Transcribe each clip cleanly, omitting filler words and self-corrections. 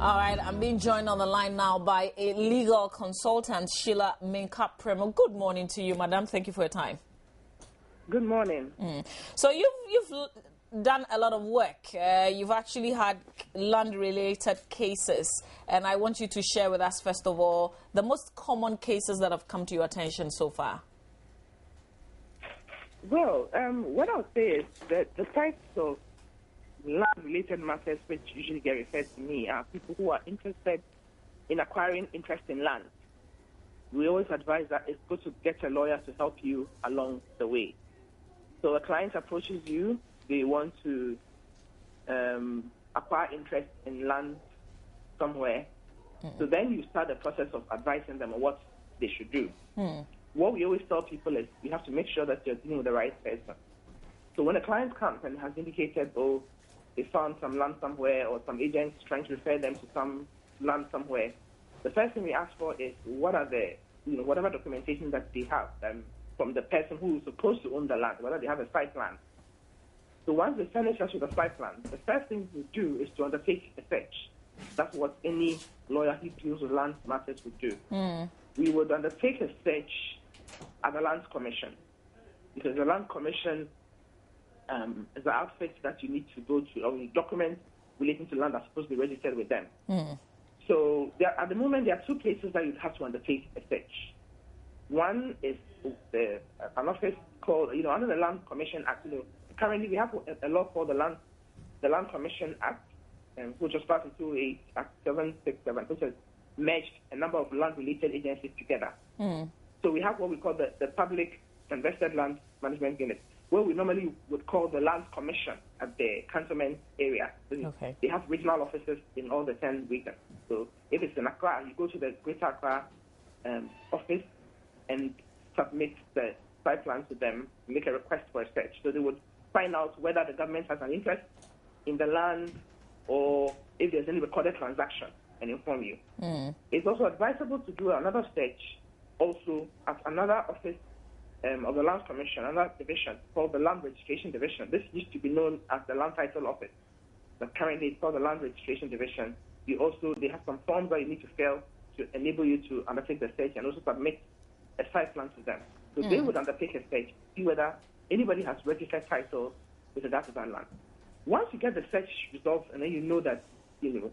All right, I'm being joined on the line now by a legal consultant, Sheila Minka-Premo. Good morning to you, madam. Thank you for your time. Good morning. So you've done a lot of work. You've actually had land-related cases, and I want you to share with us, first of all, the most common cases that have come to your attention so far. Well, what I'll say is that the types of land-related matters which usually get referred to me are people who are interested in acquiring interest in land. We always advise that it's good to get a lawyer to help you along the way. So a client approaches you, they want to acquire interest in land somewhere. So then you start the process of advising them on what they should do. What we always tell people is you have to make sure that you're dealing with the right person. So when a client comes and has indicated, oh, they found some land somewhere or some agents trying to refer them to some land somewhere, the first thing we ask for is what are the, whatever documentation that they have from the person who is supposed to own the land, whether they have a site plan. So once they furnish us with a site plan, the first thing we do is to undertake a search. That's what any lawyer who deals with land matters would do. We would undertake a search at the Lands Commission, because the Land Commission is the outfit that you need to go to, or documents relating to land are supposed to be registered with them. So at the moment, there are two places that you have to undertake a search. One is an office called, under the Land Commission Act. Currently we have a law called the Land Commission Act, which was passed in 2008, Act 767, which has merged a number of land-related agencies together. So we have what we call the Public Invested Land Management Unit, where we normally would call the Land Commission at the cantonment area. Okay. They have regional offices in all the 10 regions. So if it's in Acquah, you go to the Greater Acquah office and submit the site plan to them, make a request for a search. So they would find out whether the government has an interest in the land or if there's any recorded transaction and inform you. It's also advisable to do another search also at another office of the Land Commission, another division called the Land Registration Division. This used to be known as the Land Title Office, but currently it's called the Land Registration Division. They have some forms that you need to fill to enable you to undertake the search and also submit a site plan to them. So they would undertake a search, see whether anybody has registered title with regard to that land. Once you get the search results, and then you know that, if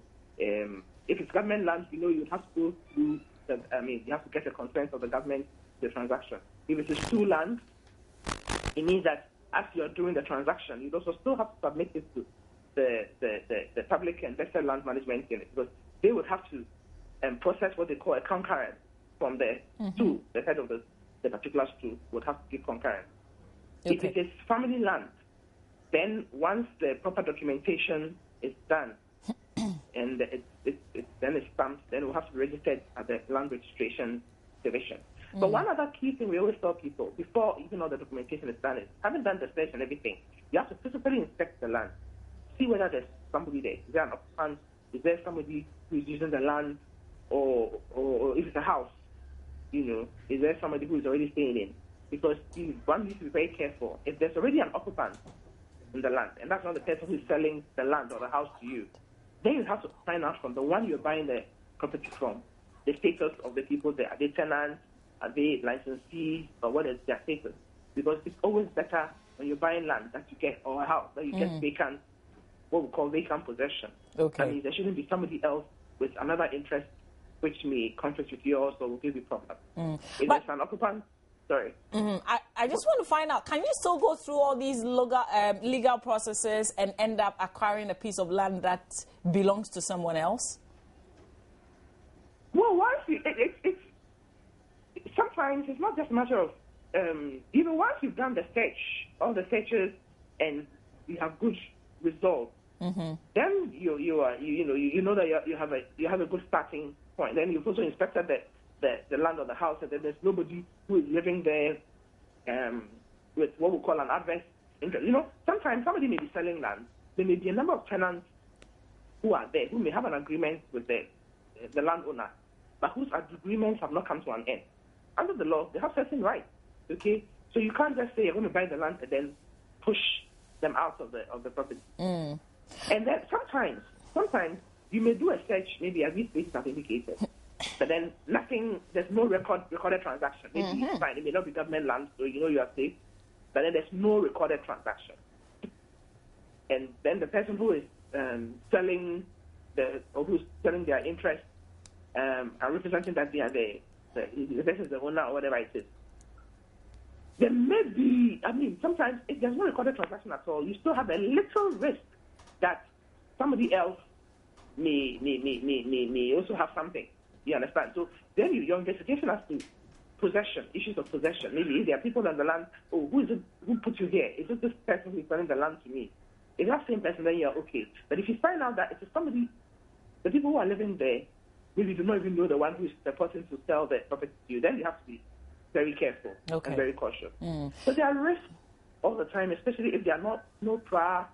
it's government land, you have to go through you have to get the consent of the government to the transaction. If it is true land, it means that as you're doing the transaction, you also still have to submit it to the Public Invested Land Management Unit, because they would have to process what they call a concurrence from the stool. The head of the particular stool would have to give concurrence. Okay. If it is family land, then once the proper documentation is done and then it's stamped, then we'll have to be registered at the Land Registration Division. But one other key thing we always tell people, before even all the documentation is done, is having done the search and everything, you have to physically inspect the land, see whether there's somebody there. Is there an occupant? Is there somebody who's using the land? Or if it's a house, is there somebody who is already staying in? Because one needs to be very careful. If there's already an occupant in the land, and that's not the person who's selling the land or the house to you, then you have to find out from the one you're buying the property from, the status of the people there. Are they tenants? Are they licensees? Or what is their status? Because it's always better when you're buying land that you get, or a house, that you get vacant, what we call vacant possession. Okay. I mean, there shouldn't be somebody else with another interest which may conflict with yours or will give you problems. If there's an occupant, sorry. I just want to find out, can you still go through all these legal processes and end up acquiring a piece of land that belongs to someone else? Well, sometimes it's not just a matter of, once you've done the search, all the searches, and you have good results, then you know that you have a good starting point. Then you've also inspected the land or the house, and then there's nobody who is living there with what we call an adverse interest. Sometimes somebody may be selling land. There may be a number of tenants who are there, who may have an agreement with the landowner, but whose agreements have not come to an end. Under the law, they have certain rights. Okay, so you can't just say you're going to buy the land and then push them out of the property. And then sometimes you may do a search, maybe as these places have indicated, but then there's no recorded transaction. Maybe it's fine, it may not be government land, so you know you are safe, but then there's no recorded transaction. And then the person who is selling who's selling their interest and representing that they are the person is the owner or whatever it is. There may be, sometimes if there's no recorded transaction at all, you still have a little risk that somebody else may also have something. You understand? So then your investigation has to possession, issues of possession. Maybe if there are people on the land, who is it? Who put you here? Is it this person who is selling the land to me? If that same person, then you're okay. But if you find out that it's somebody, the people who are living there, maybe do not even know the one who is the person to sell the property to you, then you have to be very careful and very cautious. So there are risks all the time, especially if there are no prior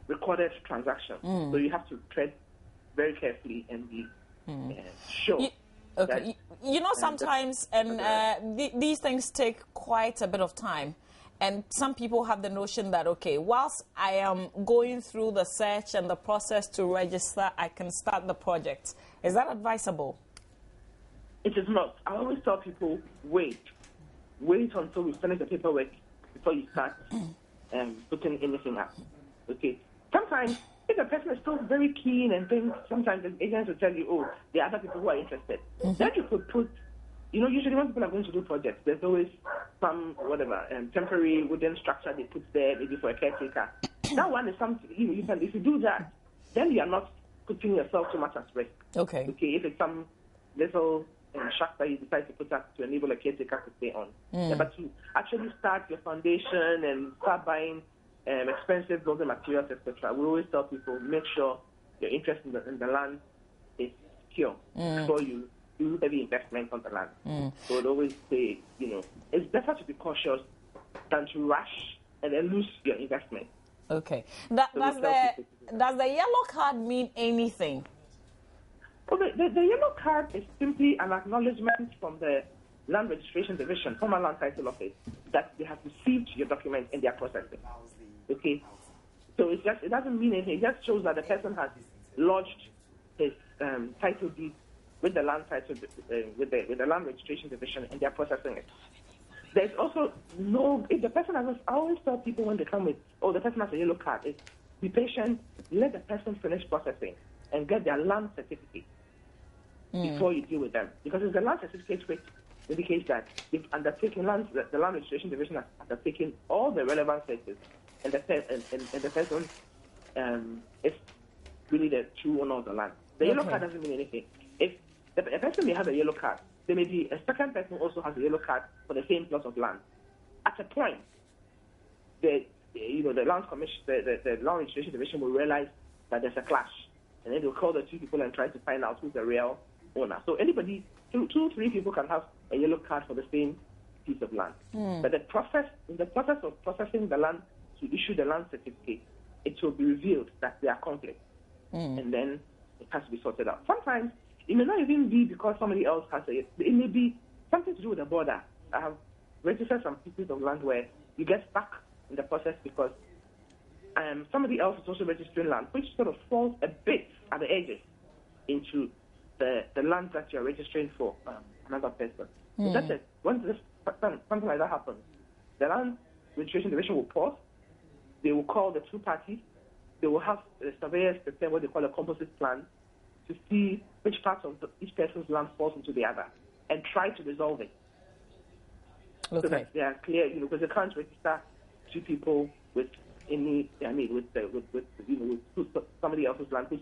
recorded transactions. So you have to tread very carefully and be sure. Sometimes these things take quite a bit of time. And some people have the notion that, whilst I am going through the search and the process to register, I can start the project. Is that advisable? It is not. I always tell people, wait until we finish the paperwork before you start putting anything up. Okay. Sometimes, if the person is still very keen and things, sometimes the agents will tell you, there are other people who are interested. Then you could put, usually when people are going to do projects, there's always some, temporary wooden structure they put there, maybe for a caretaker. That one is something, if you do that, then you are not putting yourself too much at risk. Okay. If it's some little shack that you decide to put up to enable a caretaker to stay on. But to actually start your foundation and start buying expensive building materials, etc., we always tell people, make sure your interest in the land is secure before you do heavy investment on the land. So I'd always say, it's better to be cautious than to rush and then lose your investment. Okay. Does the yellow card mean anything? Well, the yellow card is simply an acknowledgement from the Land Registration Division, former Land Title Office, that they have received your document and they are processing. Okay? So it doesn't mean anything. It just shows that the person has lodged his title deed with the Land Title, with the Land Registration Division, and they are processing it. There's also if the person has, I always tell people when they come with, the person has a yellow card, be patient, let the person finish processing and get their land certificate before you deal with them. Because it's the land certificate which indicates that they've undertaken the Land Registration Division has undertaken all the relevant searches, and the person is really the true owner of the land. The yellow card doesn't mean anything. If a person may have a yellow card, there may be a second person who also has a yellow card for the same plot of land. At a point, the Land Commission, the Land Registration Division will realize that there's a clash, and then they'll call the two people and try to find out who's the real owner. So anybody, 2-3 people can have a yellow card for the same piece of land. But in the process of processing the land to issue the land certificate, it will be revealed that there are conflicts, and then it has to be sorted out. Sometimes it may not even be because somebody else has it may be something to do with the border. I have registered some pieces of land where you get stuck in the process because somebody else is also registering land, which sort of falls a bit at the edges into the land that you're registering for another person. So that's it. Once something like that happens, the Land Registration Division will pause. They will call the two parties. They will have the surveyors prepare what they call a composite plan to see which parts of each person's land falls into the other and try to resolve it. So that they are clear, because they can't register two people with with somebody else's land which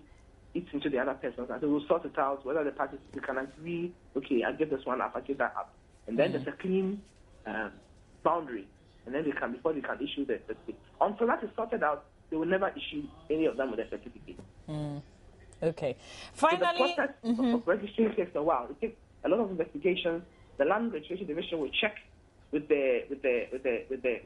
eats into the other person's land. So we'll sort it out whether the parties can agree, I give this one up, I give that up. And then there's a clean boundary. And then before they can issue the certificate. Until that is sorted out, they will never issue any of them with a certificate. Okay. Finally, so the process of registering takes a while. It takes a lot of investigations. The Land Registration Division will check with the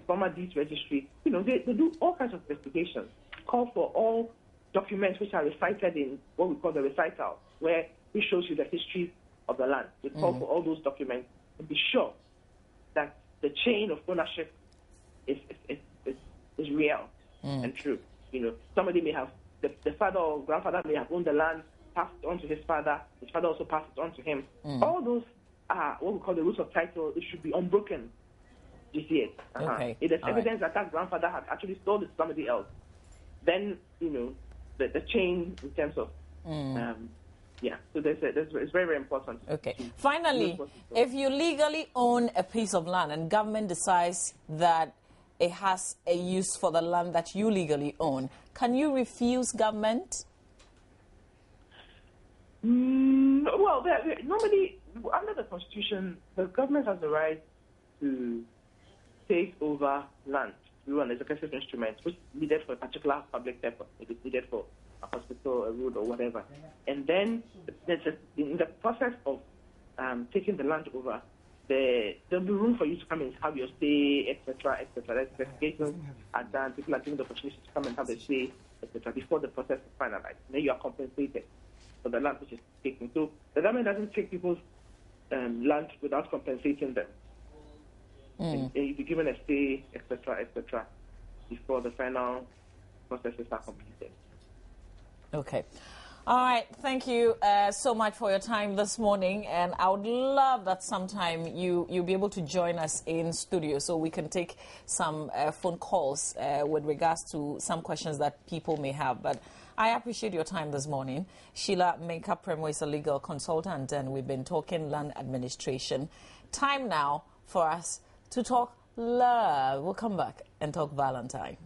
former deeds registry. They do all kinds of investigations. Call for all documents which are recited in what we call the recital, where it shows you the history of the land. We call for all those documents and be sure that the chain of ownership is real and true. Somebody may have, the father or grandfather may have owned the land passed it on to his father also passed it on to him. All those are what we call the roots of title. It should be unbroken. You see it? Okay. If there's evidence that grandfather had actually sold it to somebody else, then, the chain in terms of, so it's very, very important. Okay. Finally, if you legally own a piece of land and government decides that it has a use for the land that you legally own, can you refuse government? Well, normally, under the Constitution, the government has the right to take over land through an executive instrument, which is needed for a particular public purpose. It is needed for a hospital, a road, or whatever. And then, in the process of taking the land over, there'll be room for you to come and have your say, etc., etc. Investigations are done. People are given the opportunity to come and have their say, etc., before the process is finalized. Then you are compensated for the land which is taken. So the government doesn't take people's land without compensating them. And you'll be given a stay, etc., before the final processes are completed. Okay. All right. Thank you so much for your time this morning. And I would love that sometime you'll be able to join us in studio so we can take some phone calls with regards to some questions that people may have. But I appreciate your time this morning. Sheila Meka-Premo is a legal consultant, and we've been talking land administration. Time now for us to talk love. We'll come back and talk Valentine.